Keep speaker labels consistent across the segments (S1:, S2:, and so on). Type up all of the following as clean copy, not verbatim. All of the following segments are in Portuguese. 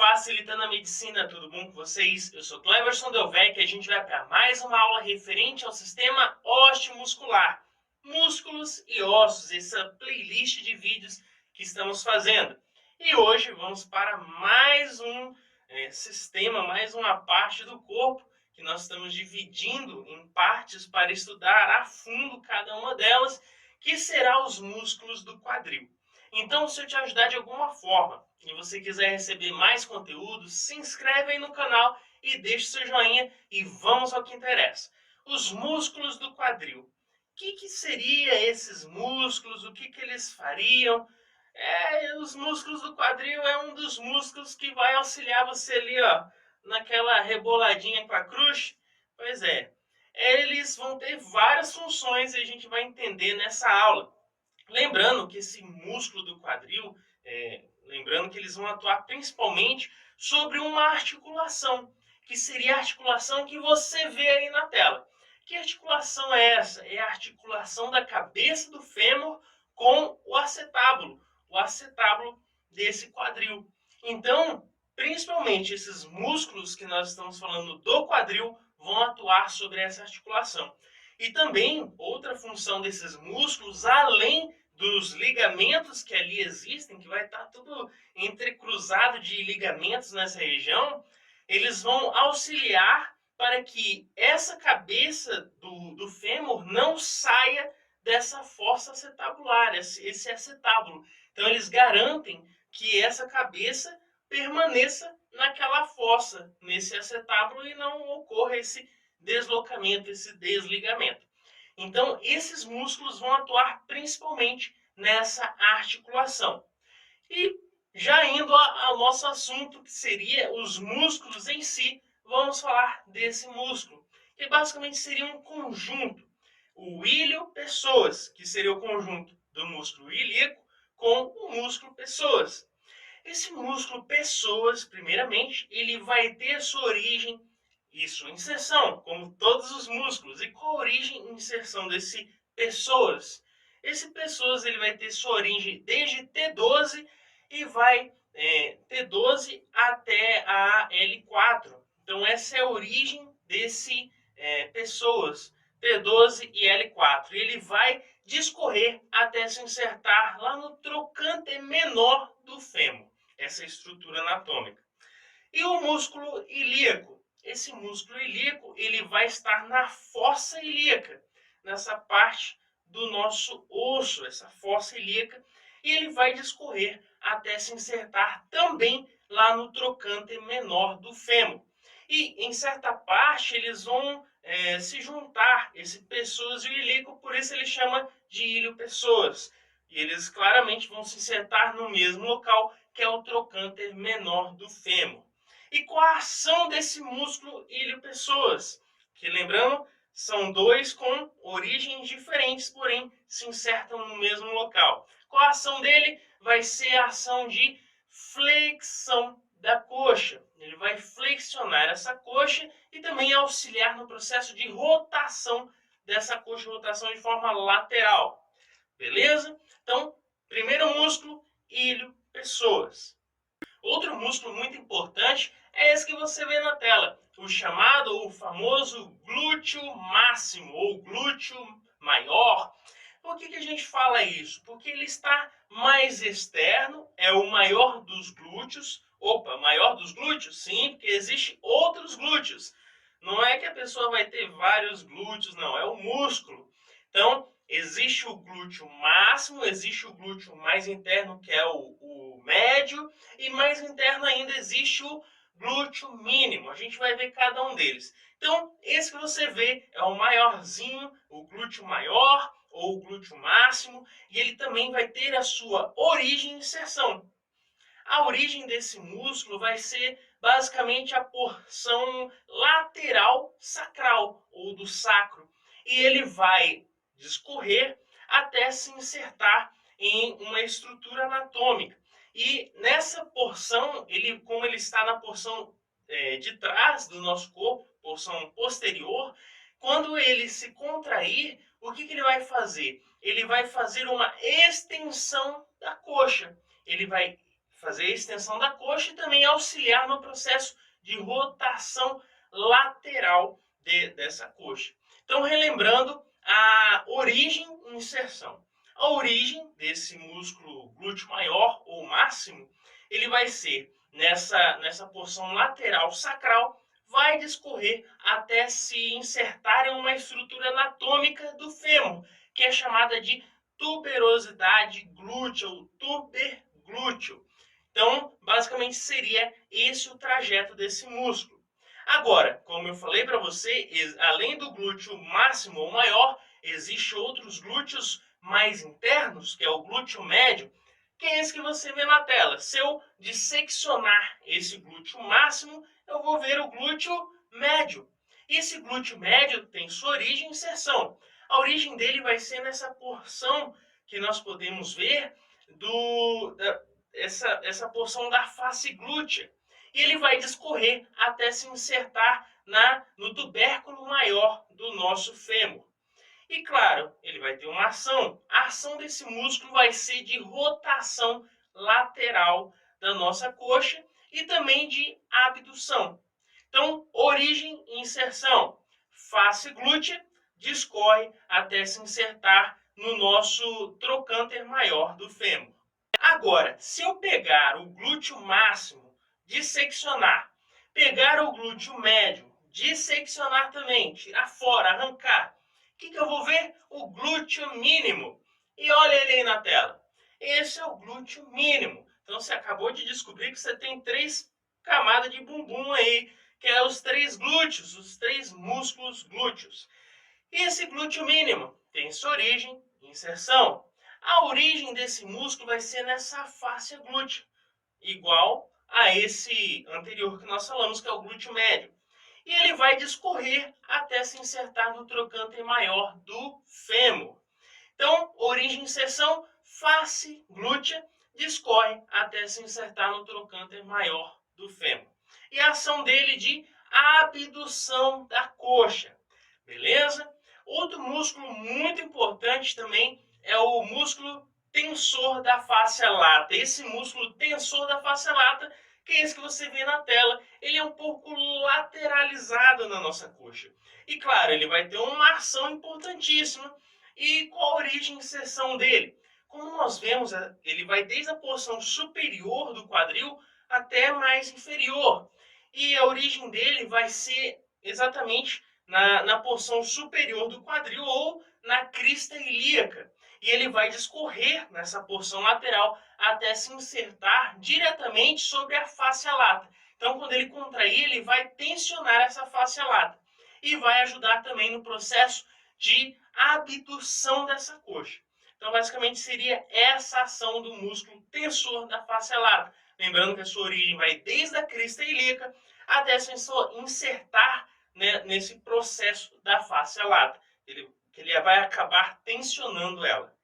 S1: Facilitando a Medicina, tudo bom com vocês? Eu sou Cleverson Delvec e a gente vai para mais uma aula referente ao sistema osteomuscular, músculos e ossos, essa playlist de vídeos que estamos fazendo. E hoje vamos para mais um sistema, mais uma parte do corpo que nós estamos dividindo em partes para estudar a fundo cada uma delas, que será os músculos do quadril. Então, se eu te ajudar de alguma forma e você quiser receber mais conteúdo, se inscreve aí no canal e deixe seu joinha e vamos ao que interessa. Os músculos do quadril. O que seria esses músculos? O que eles fariam? Os músculos do quadril é um dos músculos que vai auxiliar você ali, ó, naquela reboladinha com a cruz. Pois é, eles vão ter várias funções e a gente vai entender nessa aula. Lembrando que esse músculo do quadril, lembrando que eles vão atuar principalmente sobre uma articulação, que seria a articulação que você vê aí na tela. Que articulação é essa? É a articulação da cabeça do fêmur com o acetábulo desse quadril. Então, principalmente esses músculos que nós estamos falando do quadril vão atuar sobre essa articulação. E também, outra função desses músculos, além dos ligamentos que ali existem, que vai estar tudo entrecruzado de ligamentos nessa região, eles vão auxiliar para que essa cabeça do fêmur não saia dessa fossa acetabular, esse acetábulo. Então, eles garantem que essa cabeça permaneça naquela fossa, nesse acetábulo, e não ocorra esse deslocamento, esse desligamento. Então, esses músculos vão atuar principalmente nessa articulação. E já indo ao nosso assunto, que seria os músculos em si, vamos falar desse músculo, que basicamente seria um conjunto. O ilho-pessoas, que seria o conjunto do músculo ilíaco com o músculo pessoas. Esse músculo pessoas, primeiramente, ele vai ter sua origem e sua inserção, como todos os músculos. E qual a origem e inserção desse pessoas? Esse pessoas ele vai ter sua origem desde T12 e vai T12 até a L4. Então essa é a origem desse pessoas, T12 e L4. E ele vai discorrer até se insertar lá no trocante menor do fêmur, essa estrutura anatômica. E o músculo ilíaco? Esse músculo ilíaco ele vai estar na fossa ilíaca, nessa parte do nosso osso, essa fossa ilíaca, e ele vai discorrer até se insertar também lá no trocante menor do fêmur. E em certa parte eles vão se juntar, esse pessoas e o ilíaco, por isso ele chama de ilho-pessoas. E eles claramente vão se insertar no mesmo local, que é o trocante menor do fêmur. E qual a ação desse músculo ilho-pessoas? Que, lembrando, são dois com origens diferentes, porém se insertam no mesmo local. Qual a ação dele? Vai ser a ação de flexão da coxa. Ele vai flexionar essa coxa e também auxiliar no processo de rotação dessa coxa, rotação de forma lateral. Beleza? Então, primeiro músculo, ilho-pessoas. Outro músculo muito importante é esse que você vê na tela, o chamado, ou famoso glúteo máximo, ou glúteo maior. Por que a gente fala isso? Porque ele está mais externo, é o maior dos glúteos. Opa, maior dos glúteos? Sim, porque existem outros glúteos. Não é que a pessoa vai ter vários glúteos, não, é o músculo. Então, existe o glúteo máximo, existe o glúteo mais interno, que é o médio, e mais interno ainda existe o glúteo mínimo. A gente vai ver cada um deles. Então, esse que você vê é o maiorzinho, o glúteo maior, ou o glúteo máximo, e ele também vai ter a sua origem e inserção. A origem desse músculo vai ser basicamente a porção lateral sacral, ou do sacro, e ele vai discorrer até se insertar em uma estrutura anatômica. E nessa porção, como ele está na porção de trás do nosso corpo, porção posterior, quando ele se contrair, o que ele vai fazer? Ele vai fazer uma extensão da coxa. Ele vai fazer a extensão da coxa e também auxiliar no processo de rotação lateral dessa coxa. Então, relembrando a origem e inserção. A origem desse músculo glúteo maior ou máximo, ele vai ser nessa porção lateral sacral, vai discorrer até se insertar em uma estrutura anatômica do fêmur, que é chamada de tuberosidade glútea ou tuberglúteo. Então, basicamente seria esse o trajeto desse músculo. Agora, como eu falei para você, além do glúteo máximo ou maior, existem outros glúteos mais internos, que é o glúteo médio, que é esse que você vê na tela. Se eu disseccionar esse glúteo máximo, eu vou ver o glúteo médio. Esse glúteo médio tem sua origem e inserção. A origem dele vai ser nessa porção que nós podemos ver essa porção da face glútea. E ele vai discorrer até se insertar no tubérculo maior do nosso fêmur. E claro, ele vai ter uma ação. A ação desse músculo vai ser de rotação lateral da nossa coxa e também de abdução. Então, origem e inserção. Face glútea discorre até se insertar no nosso trocânter maior do fêmur. Agora, se eu pegar o glúteo máximo, disseccionar, pegar o glúteo médio, disseccionar também, tirar fora, arrancar, o que eu vou ver? O glúteo mínimo. E olha ele aí na tela. Esse é o glúteo mínimo. Então você acabou de descobrir que você tem 3 camadas de bumbum aí, que é os 3 glúteos, os 3 músculos glúteos. E esse glúteo mínimo tem sua origem e inserção. A origem desse músculo vai ser nessa fáscia glútea, igual a esse anterior que nós falamos, que é o glúteo médio. E ele vai discorrer até se insertar no trocânter maior do fêmur. Então, origem e inserção, face glútea, discorre até se insertar no trocânter maior do fêmur. E a ação dele de abdução da coxa. Beleza? Outro músculo muito importante também é o músculo tensor da fáscia lata. Esse músculo tensor da fáscia lata, que é esse que você vê na tela, ele é um pouco lateralizado na nossa coxa. E claro, ele vai ter uma ação importantíssima. E qual a origem e inserção dele? Como nós vemos, ele vai desde a porção superior do quadril até mais inferior. E a origem dele vai ser exatamente na porção superior do quadril ou na crista ilíaca. E ele vai discorrer nessa porção lateral até se insertar diretamente sobre a fáscia lata. Então, quando ele contrair, ele vai tensionar essa fáscia lata e vai ajudar também no processo de abdução dessa coxa. Então, basicamente, seria essa ação do músculo tensor da fáscia lata. Lembrando que a sua origem vai desde a crista ilíaca até se insertar, né, nesse processo da fáscia lata. Ele vai acabar tensionando ela.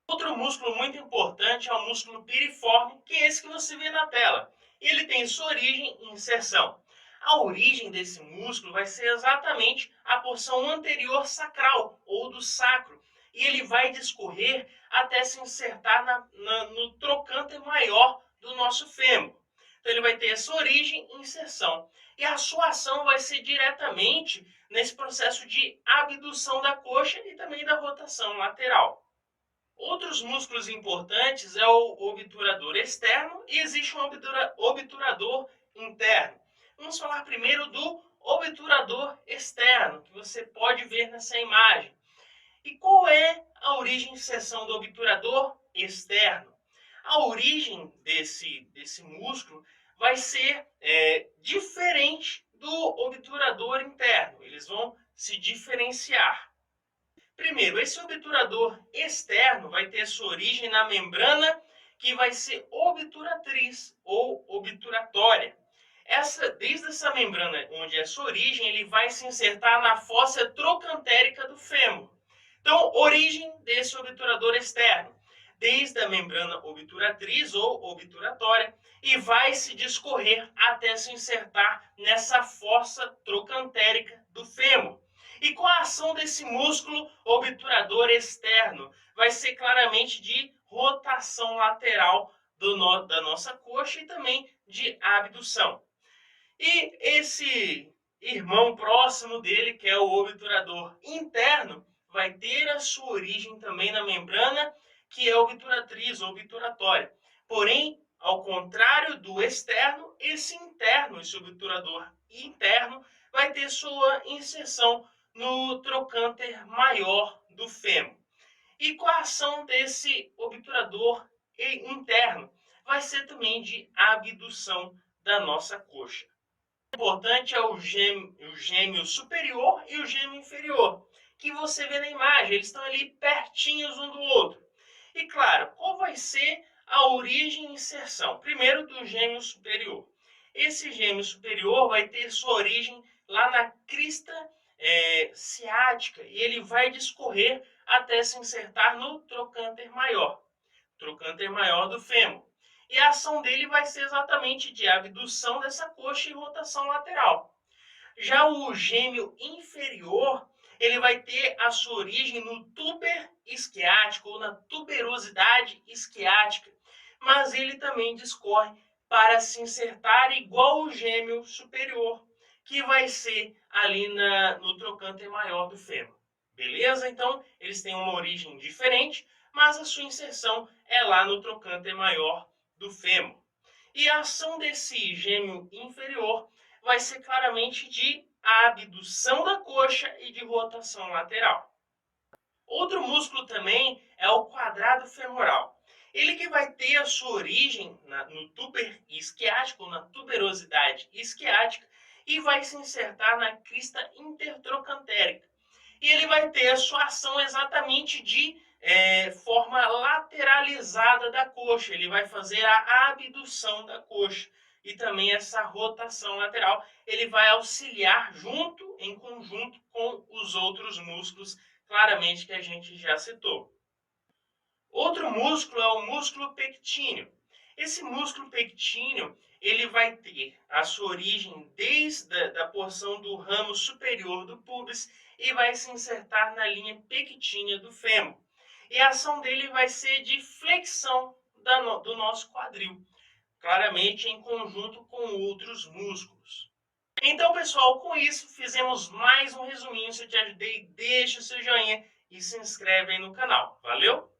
S1: Outro músculo muito importante é o músculo piriforme, que é esse que você vê na tela. Ele tem sua origem e inserção. A origem desse músculo vai ser exatamente a porção anterior sacral, ou do sacro. E ele vai discorrer até se insertar no trocânter maior do nosso fêmur. Então ele vai ter essa origem e inserção. E a sua ação vai ser diretamente nesse processo de abdução da coxa e também da rotação lateral. Outros músculos importantes é o obturador externo e existe um obturador interno. Vamos falar primeiro do obturador externo, que você pode ver nessa imagem. E qual é a origem e inserção do obturador externo? A origem desse músculo vai ser diferente do obturador interno. Eles vão se diferenciar. Primeiro, esse obturador externo vai ter sua origem na membrana que vai ser obturatriz ou obturatória. Desde essa membrana onde é sua origem, ele vai se insertar na fossa trocantérica do fêmur. Então, origem desse obturador externo, desde a membrana obturatriz ou obturatória, e vai se discorrer até se insertar nessa fossa trocantérica do fêmur. E qual a ação desse músculo obturador externo? Vai ser claramente de rotação lateral da nossa coxa e também de abdução. E esse irmão próximo dele, que é o obturador interno, vai ter a sua origem também na membrana, que é obturatriz ou obturatória. Porém, ao contrário do externo, esse interno, esse obturador interno, vai ter sua inserção no trocânter maior do fêmur. E com a ação desse obturador interno, vai ser também de abdução da nossa coxa. O importante é o gêmeo superior e o gêmeo inferior, que você vê na imagem, eles estão ali pertinhos um do outro. E claro, qual vai ser a origem e inserção? Primeiro, do gêmeo superior. Esse gêmeo superior vai ter sua origem lá na crista ciática e ele vai discorrer até se insertar no trocânter maior do fêmur. E a ação dele vai ser exatamente de abdução dessa coxa e rotação lateral. Já o gêmeo inferior, ele vai ter a sua origem no túber isquiático ou na tuberosidade isquiática, mas ele também discorre para se insertar igual o gêmeo superior, que vai ser ali no trocânter maior do fêmur. Beleza? Então, eles têm uma origem diferente, mas a sua inserção é lá no trocânter maior do fêmur. E a ação desse gêmeo inferior vai ser claramente de abdução da coxa e de rotação lateral. Outro músculo também é o quadrado femoral. Ele que vai ter a sua origem no túber isquiático, na tuberosidade isquiática, e vai se insertar na crista intertrocantérica. E ele vai ter a sua ação exatamente de forma lateralizada da coxa. Ele vai fazer a abdução da coxa e também essa rotação lateral. Ele vai auxiliar em conjunto com os outros músculos, claramente, que a gente já citou. Outro músculo é o músculo pectíneo. Esse músculo pectíneo, ele vai ter a sua origem desde a porção do ramo superior do pubis e vai se insertar na linha pectínea do fêmur. E a ação dele vai ser de flexão do nosso quadril, claramente em conjunto com outros músculos. Então, pessoal, com isso fizemos mais um resuminho. Se eu te ajudei, deixa o seu joinha e se inscreve aí no canal. Valeu?